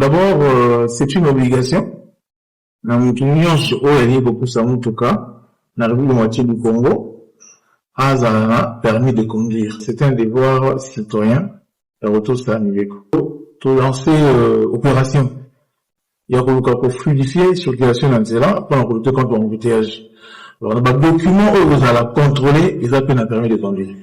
D'abord, c'est une obligation. Na mutunyonso oyo beaucoup ça mutuka na République moitié du Congo a permis de conduire. C'est un devoir citoyen. Et retour ça pour lancer opération. Il y a pour fluidifier circulation dans cela pour lutter contre l'embouteillage. Alors, les documents où vous allez contrôler, ils ont permis de conduire.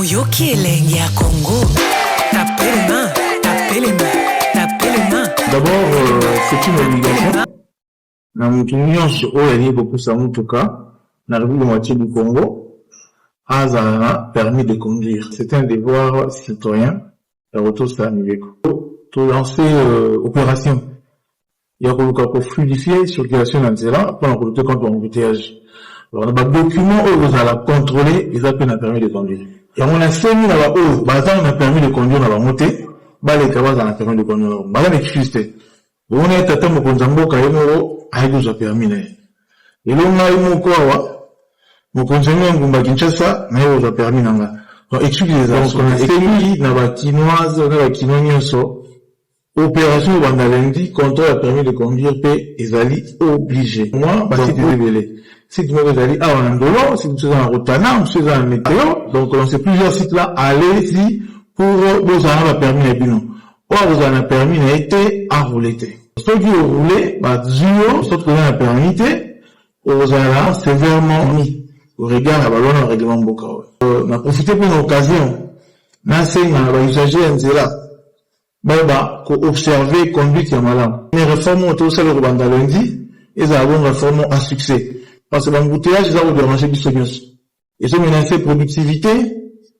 Oyoki elengi ya Congo. Tapez les mains. D'abord, c'est une obligation. Na mutunyonso oyo beaucoup ça mutuka na République moitié du Congo a permis de conduire. C'est un devoir citoyen. Et retour ça pour lancer opération. Il y a pour fluidifier circulation dans cela pour lutter contre l'embouteillage. Alors, les documents où vous allez contrôler, ils ont permis de conduire. Et on a 5 000 on a permis de conduire dans la montée, les cabas ont permis de conduire. Madame excusez. On est à temps pour Konzambo Kayemo, Aïdou a permis. Et l'on a eu mon quoi, mon conseiller en Gumba Kinshasa, n'a permis nanga. Donc, excusez, donc, on a écrit dans la quinoise, dans la quinoise, opération Bandalendi, contrôle a permis de conduire, et ils allaient obligés. Moi, c'est désolé. Si tu m'avais dit, en Andolo, si tu es en Rotana, si tu es en météo, donc on sait plusieurs sites là, allez-y pour vous en avoir permis les binons. Or, vous en avez permis n'a été à rouler. Ceux qui ont roulé, ceux qui ont permis, vous en avez sévèrement mis au regard à ballon au règlement Boka. On a profité pour une occasion. N'enseigne à l'usager en zéla. Pour observer conduite ya malam. Les réformes ont été aussi le Rwanda lundi, ils ont une réforme à succès. Parce que l'embouteillage, ils ont déranger du sodius. Ils ont menacé productivité,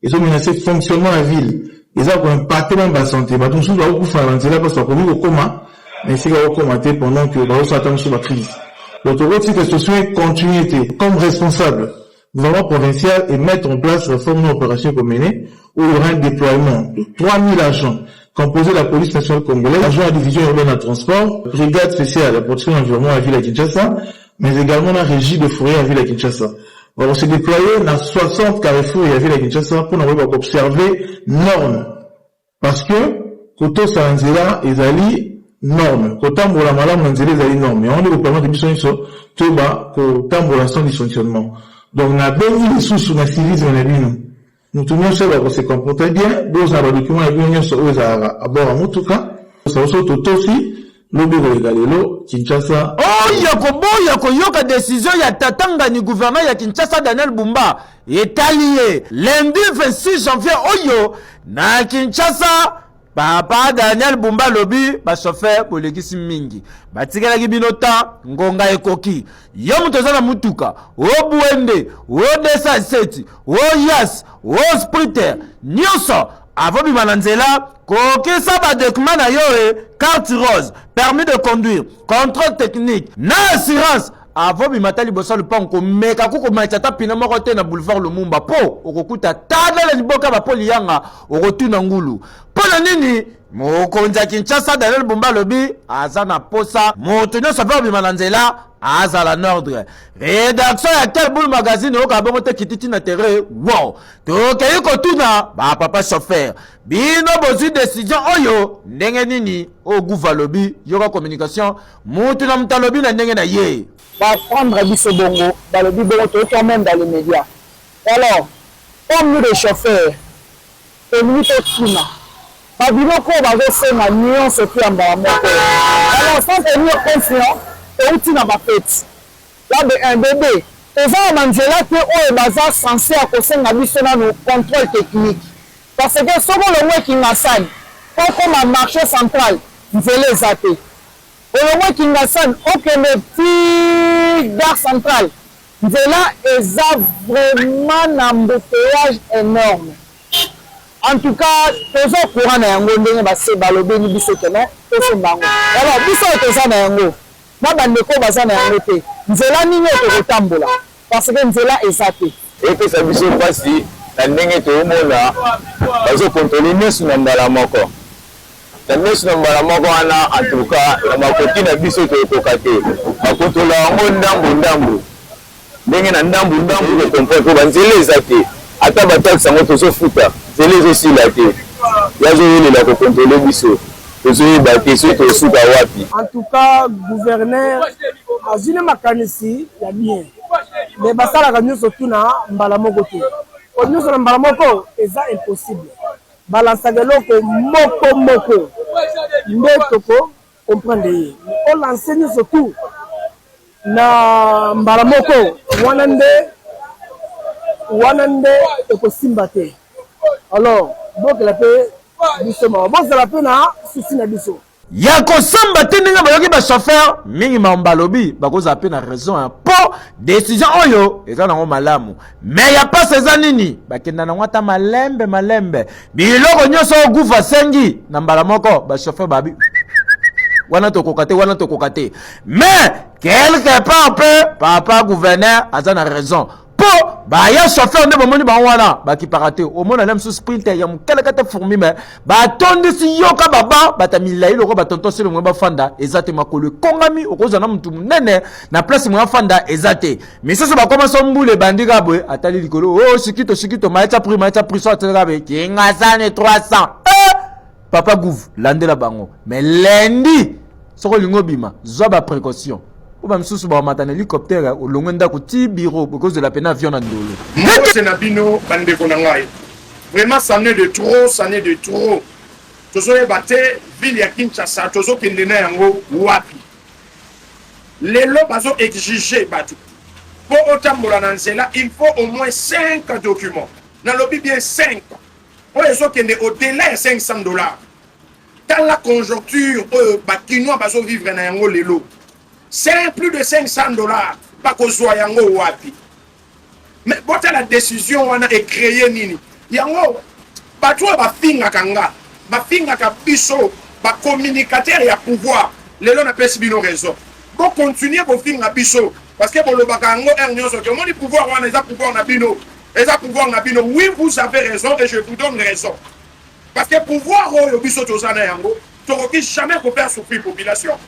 ils ont menacé fonctionnement à la ville. Ils ont impacté même la santé. Donc, nous avons beaucoup fait avancer là parce qu'on a au coma, mais c'est qu'on a commenté pendant que nous avons sur la crise. L'autorité, c'est que ce soit une continuité. Comme responsable, gouvernement provincial et mettre en place la réforme d'opération communée où il y aura un déploiement de 3000 agents composé de la police nationale congolaise, agents à la division urbaine de transport, brigade spéciale à la protection de l'environnement à la ville à Kinshasa, mais également la régie de forêt à la ville à Kinshasa. On s'est déployé dans 60 carrefours à la ville à Kinshasa pour nous observer normes. Parce que, koto sanzela, ils allaient normes. Kotambola malam nanzela, ils allaient normes. Mais on est au plan de mission, tout bas, kotambola sans dysfonctionnement. Donc, on a béni les sous na civisme na bino. Nous tout le monde sait qu'on se comporte bien, deux ans, documents, et bien, nous à bord à Moutuka, ça aussi, tout aussi, l'obé regalelo, Kinshasa. Oh, yako yoka décision ya tatanga ni gouvernement ya Kinshasa Daniel Bumba, est allié. Lundi 26 janvier, oyo, na Kinshasa, Papa Daniel Bumba lobi, ba chauffeur, bolekisi mingi. Batikela binota, ngonga ekoki. Yo mutozana mutuka, o buende, o desa seti, o yas, o spriter, nyoso, avobi mananzela, kokesa ba document na yo carte rose, permis de conduire, contrôle technique, na assurance, avobi matali bosa le panko, meka kuko machata pina moko na boulevard Lumumba, po, okokuta tada le liboka ba poli yanga, okotuna ngulu. Pona nini, mokonza Kinshasa Daniel Bumba lobi, azana posa, motonyo safa obi mananzela, azala nordre. Rédaction ya quel boule magazine, oka bongote kititi na terre, wow. Toke yuko tuna, ba papa chauffeur. Bino bozu décision oyo, ndenge nini, o gouva lobi, yoka communication, motuna mtalobi na ndenge na ye. Va prendre biso bongo, balobi bongo toka même dans les médias. Alors, comme nous les chauffeurs, nous tokina. Babinoko bazosenga nuance puis amba moko. Alors sans tenir confiant, et outil na bapeti. Là un bébé, eza manzela que o baza censé à kosenga biso na no contrôle technique. Parce que sobo le mwe kingasani, comme un marché central, nzela ezate. Le mwe kingasani, okende petit gare centrale, nzela eza vraiment un embouteillage énorme. En tout cas, tous au courant na yango ndenge base balobe ni biso kenon tous bango. Alors biso toza na yango. Na bandeko baza na yango te. Nzela nini to kotambola parce que nzela ezate. Et que ça biso pasi na ndenge to mona bazo contrôler nesu na mbala moko. Na nesu na mbala moko ana en tout cas na makoti na biso to kokate. Bakontrola yango ndambu ndambu. Ndenge na ndambu ndambu ko comprendre ko banzela ezate. ata bataxe yango tozofuta zele ezosila te yazoyelela kokontrole biso tozoyeba te soki tosuka wapi. En tout cas gouverneur azwi makanisi ya bien me basalaka nyonso tuna mbala moko te o nyonso na mbala moko eza impossible balansaka eloko moko nde toko comprendre ye olanse nyonso tu na mbala moko wana nde ekosimba te. Alors bokela mpe biso mawa bozala mpe na susi na biso ya kosamba te ndenge bayoki bachauffeur mingi balobi bakozala mpe na raison mpo décision oyo eza nango malamu me ya pasi eza nini bakenda nango ata malembe biloko nyonso oyo gufa sengi na mbala moko bachauffeur babi wana tokoka te mais quelque part mpe papa gouverneur aza na raison po baya chauffeur nde bomoni bango wana bakipaka te omona na mosusu sprinter ya mokeleka te fourmi me batondisi yoka baba batamilai loko batontosi lomwe bafanda eza te makolo ekongami okozwa na mutu munene na place mwe afanda eza te misusu bakomaso mbule bandika bwe atali likolo oh shikito maetsa prix so ateleka be kingasane 300 papa gouv landela bango mais lundi soko lingo bima zwa ba précaution Oba msusu ba mata na hélicoptère au longenda ko ti bureau because de la peine avion na ndolo. C'est Nabino bande ko nangai. Vraiment ça n'est de trop. Tozo batté ville ya Kinshasa, tozo kendena yango wapi. Lelo bazo exiger batu. Pour otambola na nzela, il faut au moins 5 documents. Na lobby bien 5. Pour les autres au-delà de $500. Dans la conjoncture, bakinois bazo vivre na yango lelo. C'est plus de $500 pas qu'on soit yango wapi. Mais bon la décision on a créé nini. Yango batwa ba finga kanga, ba finga ka biso, ba communicateur ya pouvoir. Lelo na pesi bino raison. Bon continuer ko finga biso parce que bon le bakango ernyo so que mon pouvoir on a pouvoir na bino. Eza pouvoir na bino. Oui, vous avez raison et je vous donne raison. Parce que pouvoir o biso tozana yango, toroki jamais ko faire souffrir population.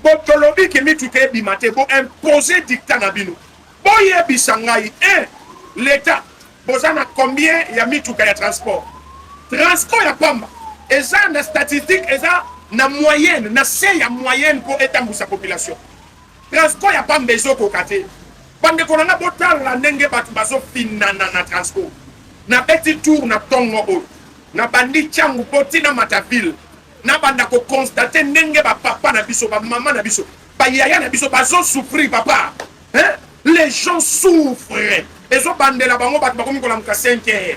Bon, tolobi qui mi tout bimate, bon imposer dictat na bino. Bon yebisangai, l'État, bozana combien ya mi tout ya transport. Transport ya pamba. Eza na statistique, eza na moyenne, na se ya moyenne pour étendre sa population. Transport ya pamba ezo kokate. Bande konana botal la nenge batu bazo fina na transport. Na petit tour na tongo o. Na bandi changu poti na mataville. Na banda ko constater ndenge ba papa na biso ba maman na biso ba yaya na biso bazo souffrir papa hein les gens souffrent ezo bandela bango bat bakomi ko la mka 5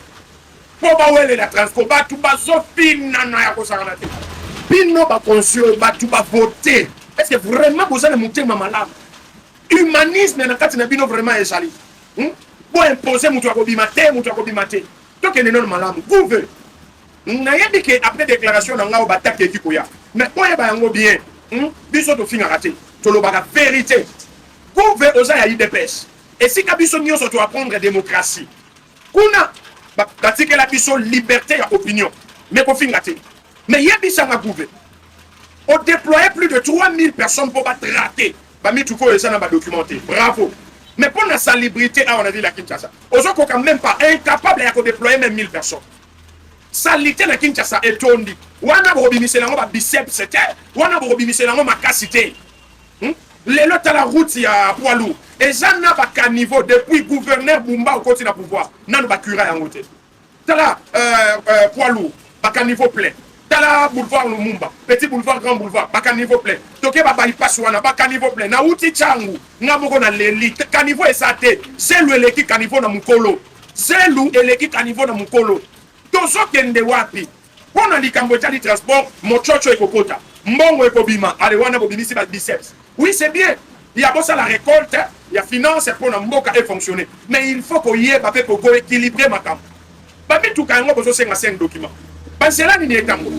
po ba wele la transport batu bazo fina na ya ko sakana te bino ba conscient batu ba voter est-ce que vraiment vous allez monter ma malade humanisme na kati na bino vraiment ezali bo imposer mutu akobimate to ke non malamu vous voulez nayebi ke après déclaration na ngao batake kikoya mais oye ba yango bien biso to finga raté to lo ba vérité gouve oza ya IDPS et si ka biso nyonso to apprendre démocratie kuna batike la biso liberté ya opinion mais ko finga té mais yebisa nga gouve on déployé plus de 3000 personnes pour battre raté ba mi tuko eza na ba documenter bravo mais pour la salubrité on a dit la Kinshasa ozo ko quand même pas incapable ya ko déployer même 1000 personnes. Salité na Kinshasa etondi wana bobimise lango ba biceps c'était wana bobimise lango makasité lelo ta la route ya poids lourd ezana ba caniveau depuis gouverneur Bumba au côté na pouvoir nanu ba cura yango te tala poids lourd ba caniveau plein tala boulevard Lumumba petit boulevard grand boulevard ba caniveau plein toke ba bypass wana ba caniveau plein na uti changu ngaboko na leli caniveau esate zelu eleki caniveau na mukolo zelu eleki caniveau na mukolo tozo kende wapi pona likambo tali transport mochocho ekokota mbongo ekobima ale wana bobimisi ba biceps oui c'est bien il y a bossa la récolte il y a finance pour na mboka et fonctionner mais il faut qu'on y ait pe pour équilibrer makambo ba bitu kango bozo senga 5 documents banzela nini etambo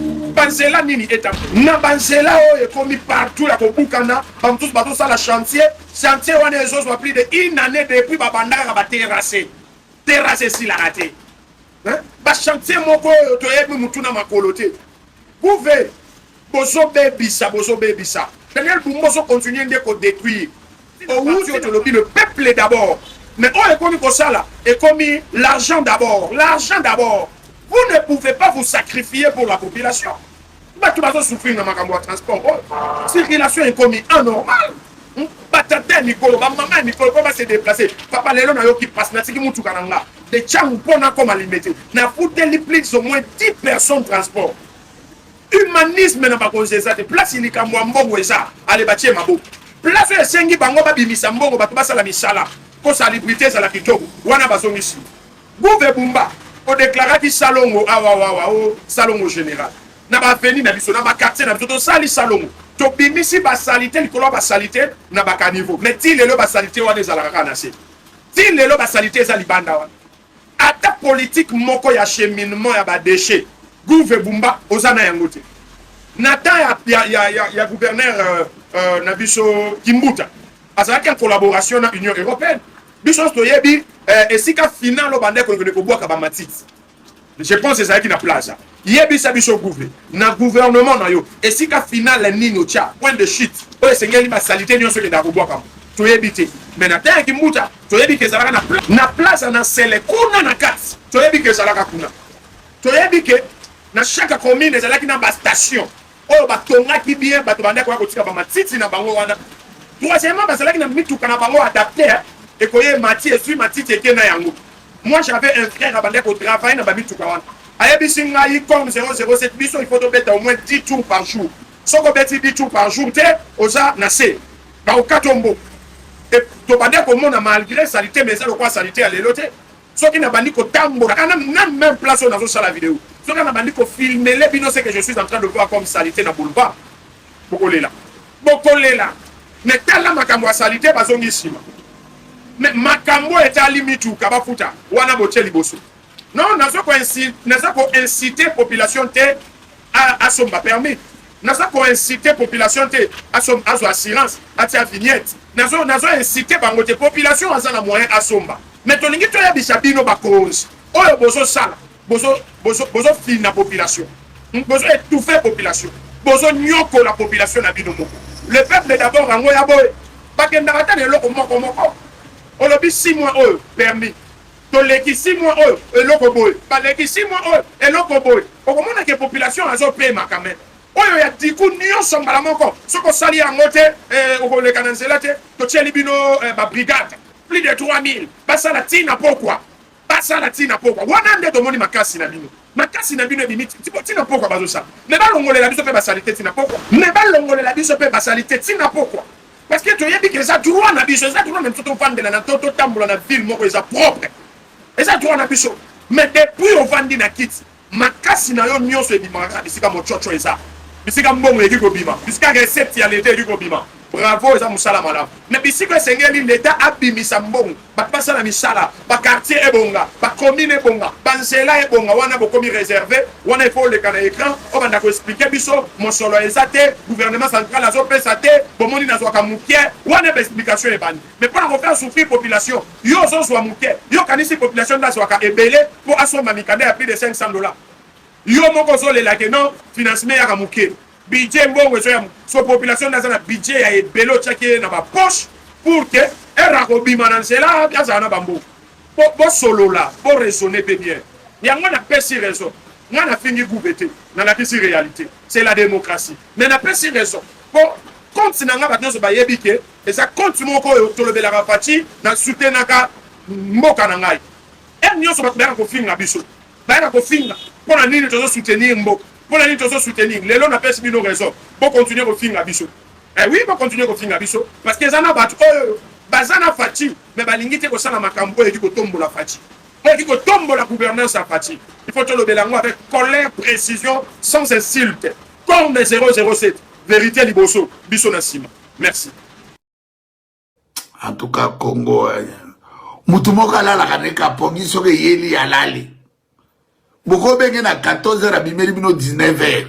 na banzela o ekomi partout la kobukana bam tous bato ça la chantier wana ezo soit plus de une année depuis ba bandaka ba terrasser si la raté. Ba chantier moko to yebi mutuna makolote pouve bozo bebisa Daniel Bumbo so continuer de détruire au to lobi le peuple d'abord Mais on est commis comme ça là, et commis l'argent d'abord. L'argent d'abord. Vous ne pouvez pas vous sacrifier pour la population. Tu vas souffrir dans ma transport. Circulation est commis anormal. Batata Nicolo, maman Nicolo, comment se déplacer? Papa Lélo n'a qui passe, n'a qui moutou kananga. Des tchang pour n'a comme alimenter. N'a foutu les plis au moins 10 personnes transport. Humanisme n'a pas causé ça. Place il y a mwambo ça. Allez bâtir ma beau. Place le sengi bango babi misambongo batuba sala misala. Ko célébrité ça la kitoko. Wana bazongi ici. Gouve Bumba. On déclara qui salongo salongo général. Na ba veni na biso na ba quartier na biso to sali salongo. To bimisi ba salité likolo ba salité na ba caniveau. Mais ti lelo ba salité wana ezalaka kana se. Ti lelo ba salité eza libanda wana. Ata politique moko ya cheminement ya ba déchets. Gouve Bumba ozana yango te. Nata ya gouverneur na biso Kimbuta. Azalaki en collaboration na Union européenne. Biso toyebi esika final obande ko boaka ba matiti. Je pense que c'est ça qui na place. Yebi sa biso gouvernement. Na gouvernement na yo. Esika final nino tia point de chute. O esengeli ba salité nyonso ke da ko boaka. Toyebi te. Mais na terre Kimbuta, toyebi ke zalaka na place na sele kuna na kati. Toyebi ke zalaka kuna. Toyebi ke na chaque commune ezalaki na ba station. Oyo batongaki bien bato bande ko kotika ba matiti na bango wana. Troisièmement bazalaki na mituka na bango adapté et koye mati esui matiti ekena yango. Moi j'avais un frère à bande ko travailler na ba mituka wana. Ayebi singa yi comme 007 biso il faut to beta au moins 10 tours par jour. Soko beti 10 tours par jour te oza na se. Ba okatombo. Et to bande ko mona malgré salité mais ça le quoi salité à l'éloté. Soki na bandi ko tambola kana même place on a sur la vidéo. Soki na bandi ko filmer les bino c'est que je suis en train de voir comme salité na boulevard. Bokolela. Bokolela. Mais tala makambo salité bazongi sima. Mais makambo est à limite ou kabafuta wana boche liboso. Non, nazo ko inciter population te à somba permis. Nazo ko inciter population te à som azo assurance, à tia vignette. Nazo inciter bango te population azana moyen à somba. Mais tolingi to ya bisabino ba cause. Oyo bozo sala, bozo fina population. Bozo étouffer population. Bozo nyoko la population na bino moko. Le peuple d'abord en ya boy. Pas que ndakata ne loko moko. On a 6 mois permis. Toleki 6 mois eloko boy. Baleki 6 mois eloko boy. Okomona ke population azo pema quand même. Oyo ya diku nyonso mbala moko. Soko sali yango te okoleka na nzela te to tieli bino ba brigade. Plus de 3000. Basa la tina pourquoi? Basa la tina pourquoi? Wana nde tomoni makasi na bino. Makasi na bino limite. Tipo tina pourquoi bazo ça? Ne ba longole la biso pe ba salité tina pourquoi? Ne ba longole la biso pe ba salité tina pourquoi? Parce que tu as dit que ça droit na biso, ça droit même tout vendre na toto tambola na ville moko eza propre. Et ça droit na biso. Mais depuis on vandi na kit, makasi na yo nyonso ebimaka bisika mochocho eza. Bisika mbongo eki bima. Bisika recette ya l'état eki bima. Bravo eza musala malamu. Mais bisika sengeli l'état abimisa mbongo. Ba passa na misala, ba quartier ebonga, ba commune ebonga, ba nzela ebonga wana bokomi réservé, wana il faut le kana écran, on va ndako expliquer biso mosolo ezate, gouvernement central azo pesa te, bomoni na zwaka mukie, wana ba explication ebani. Mais pour en faire souffrir population, yo zo zwa mukie, yo kanisi population da zwaka ebele pour asoma mikanda à plus de $500. Yo moko zo le la que non, financement ya mukie. Budget mbongo so population dans un budget ya ebelo tchaki na ba poche pour que era kobima na nzela ya na bambo. Bo solo là, pour raisonner bien. Yango na pesi raison. Nga na fingi gouverner na la pesi réalité. C'est la démocratie. Mais na pesi raison. Pour continue nga batno so ba yebike et ça continue ko to le bela rapati na soutenaka mboka na ngai. En nyoso batbera ko finga biso. Ba ko finga pour na nini to soutenir mboka. Pour la ligne soutenir, les lois n'appellent pas nos raisons. Pour continuer au film à Bissot. Eh oui, pour continuer au film à Bissot. Parce que ça n'a pas bazana fati, mais balingite ko sana makambo et du tombo la fati. On dit que tombo la gouvernance à fati. Il faut te le bélango avec colère, précision, sans insulte. Comme les 007. Vérité liboso, Bissot Nassima. Merci. En tout cas, Congo, Mutumoka la kaneka pongi soke yeli alali. Boko benge na 14h abimeli bino 19h.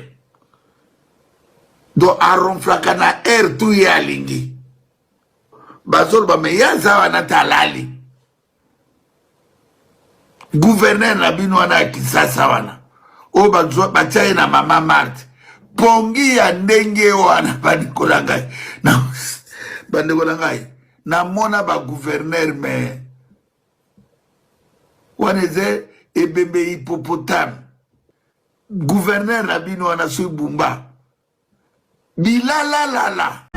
Do aron flakana air tu ya lingi. Bazol ba me yaza wana talali. Gouverneur na bino wana Kisasa wana. O bazwa bachaye na mama Mart. Pongi ya ndenge wana bandikola ngai. Na bandikola ngai. Na mona ba gouverneur me Waneze ebembe hippopotame. Gouverneur Rabino Anasui Bumba. Bilalalala.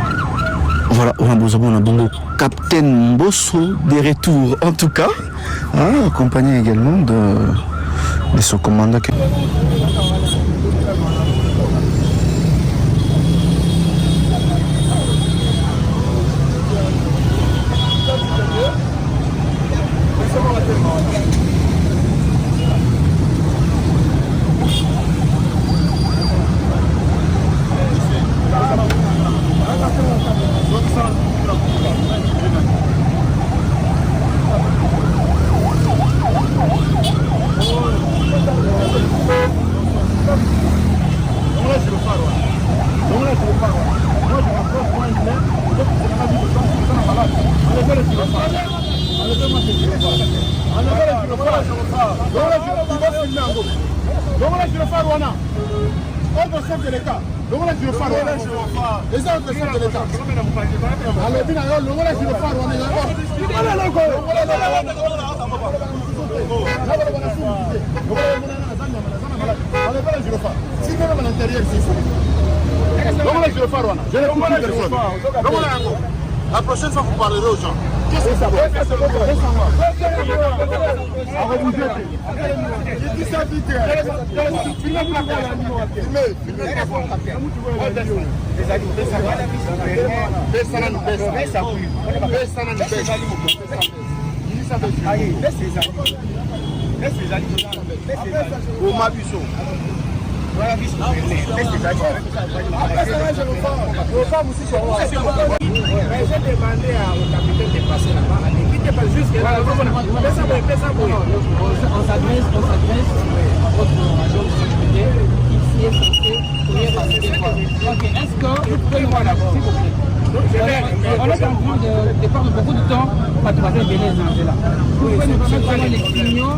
Voilà, on a besoin d'un Captain Mbosso des retours, en tout cas, accompagné également de son commandant. La prochaine fois, vous parlerez aux gens. Qu'est-ce que ça veut j'ai demandé au capitaine de passer là-bas. Quittez pas juste là. On s'adresse au major de sécurité qui est censé courir passer des fois. Ok, est-ce que vous pouvez nous voir d'abord, s'il vous plaît? On est en train de perdre beaucoup de temps pour trouver des là. Vous pouvez nous vraiment les signaux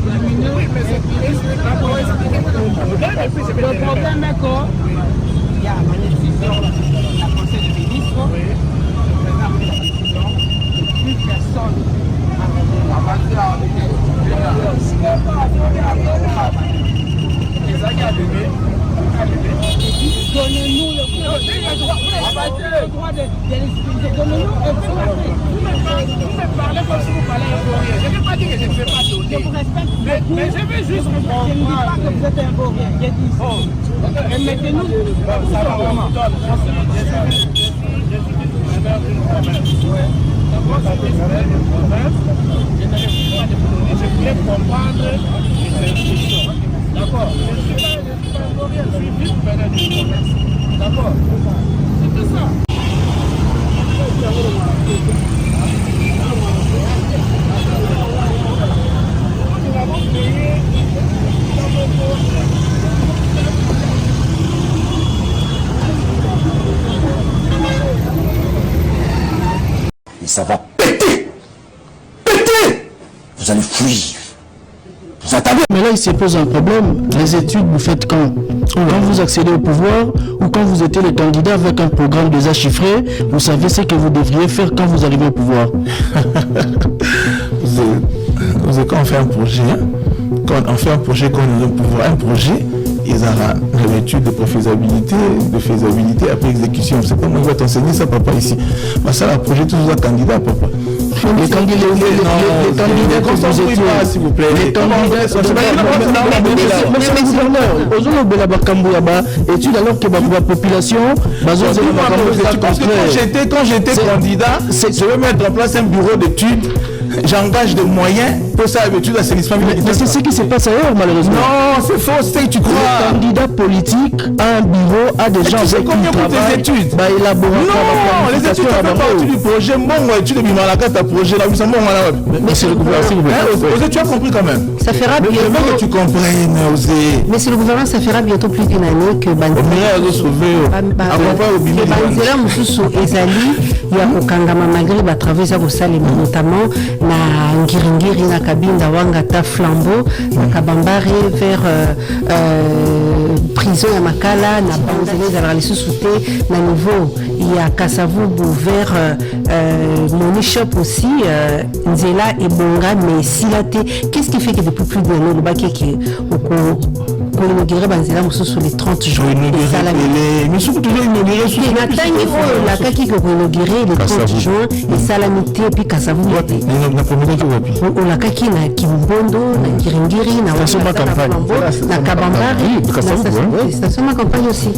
lumineux. Le problème est qu'il y a une décision de la conseil des ministres. Plus personne donnez-nous le droit de l'expliquer. Donnez-nous le droit de vous parlez comme si vous parlez ivoirien. Je ne vais pas dire que je ne vais pas donner. Je vous respecte beaucoup. Mais je veux juste comprendre. Je ne dis pas que vous êtes ivoirien. J'ai dit et mettez-nous ça va vraiment. Je voulais comprendre les instructions. D'accord. Je ne suis juste gouverneur du commerce. D'accord. C'est tout ça. Nous avons payé et ça va péter. Péter. Vous allez fuir. Vous attendez. Mais là, il se pose un problème. Les études, vous faites quand vous accédez au pouvoir ou quand vous étiez le candidat avec un programme déjà chiffré, vous savez ce que vous devriez faire quand vous arrivez au pouvoir. Quand on fait un projet, quand on est au pouvoir, un projet, ils ont l'étude de faisabilité, après exécution. C'est pas moi qui vais t'enseigner ça, papa, ici. Mais ça, le projet, toujours un candidat, papa. Les candidats, s'il vous plaît. Les candidats, études alors que la population, quand j'étais candidat, je vais mettre en place un bureau d'études. J'engage des moyens pour ça, l'étude d'assainissement. Mais c'est ce qui se passe ailleurs, malheureusement. Non, c'est faux, c'est tu crois. Le candidat politique a un bureau, a des gens avec qui travaillent. Études. Non, les études, ça fait partie du projet. Bon, études de Bimalaka, ta projet là, mais c'est le gouvernement, s'il vous plaît. Tu as compris quand même. Ça fera bientôt. Je veux que tu comprennes, Osé. Mais c'est le gouvernement, ça fera bientôt plus d'une année que Banzela Moussousou Ezali ya kokangama malgré batravers ya kosalema notamment na ngiringiri na kabinda wanga ta flambeau na kabambare vers prison ya makala na banzela ezalaka lisusu te na niveau ya kasavubu vers Money Shop aussi nzela ebonga mais esila te. Qu'est-ce qui fait que depuis plus d'un an lobaki ke inauguré banzela mosusu le 30 juin mais surtout toujours inauguré sur na tangi oyo lakaki ke inauguré le 30 juin esalami te puis kasavubu na promete wapi olakaki na Kimbondo na Ngiringiri na Kabambari na station ma campagne aussi.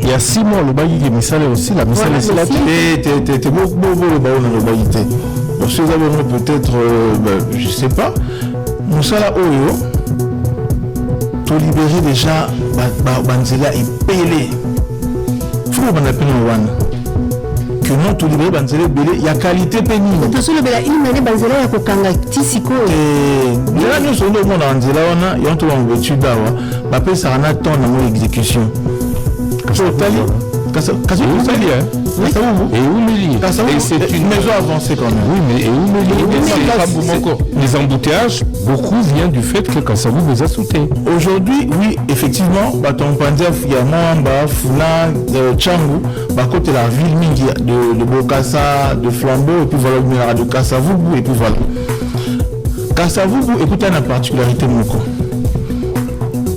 Il y a 6 mois, le bail est missalé aussi, la missalé c'est la t'es beaucoup le bail on a le bail t'es. Parce que nous peut-être, je sais pas, nous ça là oyo, to libérer déjà, banzela est payé. Faut qu'on appelle le one. Que non, to libérer banzela belé, il y a qualité pénible. Parce que le bela il m'a dit banzela ya kokanga tisiko. Et là nous sommes au monde banzela on a, il y a un tout en voiture d'awa, bah après ça en a tant dans mon exécution. Et c'est une maison avancée quand même. Oui, mais les embouteillages, beaucoup viennent du fait que Kassavou vous a sauté. Aujourd'hui, oui, effectivement, ton Pandef, il y a Mamba, Funa, Tchangou, côté la ville mingi de Bokassa, de Flambeau, et puis voilà, de Kassavou, et puis voilà. Kassavou, écoutez, une particularité, Moko.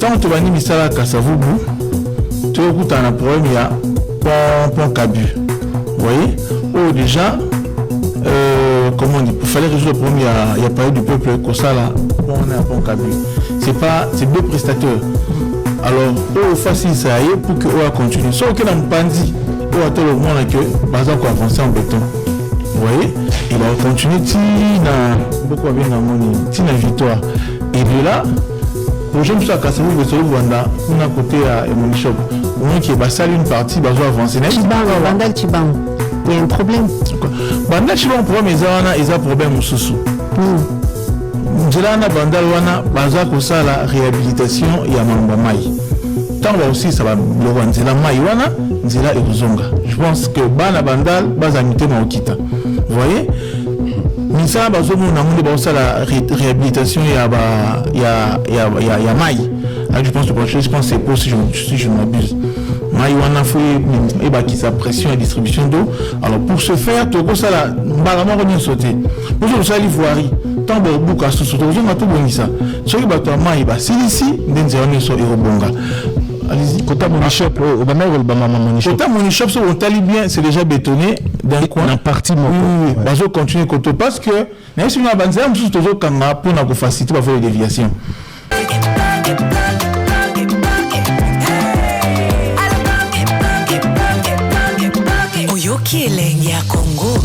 Tant que tu vas dire Missala Kassavou, tu écoutes un problème, il y a pont Cabu. Vous voyez? Oh, déjà, comment on dit, il fallait résoudre le problème, il y a parlé du peuple, comme ça là, on est à pont Cabu. C'est deux prestataires. Alors, oh, facile, ça y est, pour que on continue. Sauf que dans le Pandi, on a tout le monde que, par exemple, on avance en béton. Vous voyez? Il va continuer, beaucoup bien dans mon tina victoire. Et de là, pour je me suis à Kassavou, je vais Rwanda, on a côté à Money Shop. On qui est une partie, bah, avancer. Bandal Chibang, il y a un problème. Bandal Chibang, problème, ils ont un problème au sous. Njelana Bandal Wana, Baza Kosa, la réhabilitation, il y a Mamba Mai. Tant aussi, ça va le Rwanda, Nzela Mai Wana, Nzela et Ruzonga. Je pense que Bana Bandal, Bazamite Maokita. Vous voyez? Misa bazomo na monde ba la réhabilitation il y a Mai. Là je pense que c'est pour si je ne m'abuse. Mai wana foi et ba qui sa pression et distribution d'eau. Alors pour ce faire to ko sala balama ko sauter. Pour ça sali voirie. Tant de buka sous to zo na to bonisa. So ki ba to Mai ba silisi ndenze on so erobonga. Allez-y, Kota Money Shop, au Bama ou le Bama Money Shop. Kota Money Shop, on tali bien, c'est déjà bétonné d'un coin. En partie, oui, bazo continue Koto parce que, même si on a banzé, on se toujours comme pour nous faciliter pour faire les déviations. Oyoki Elengia Congo.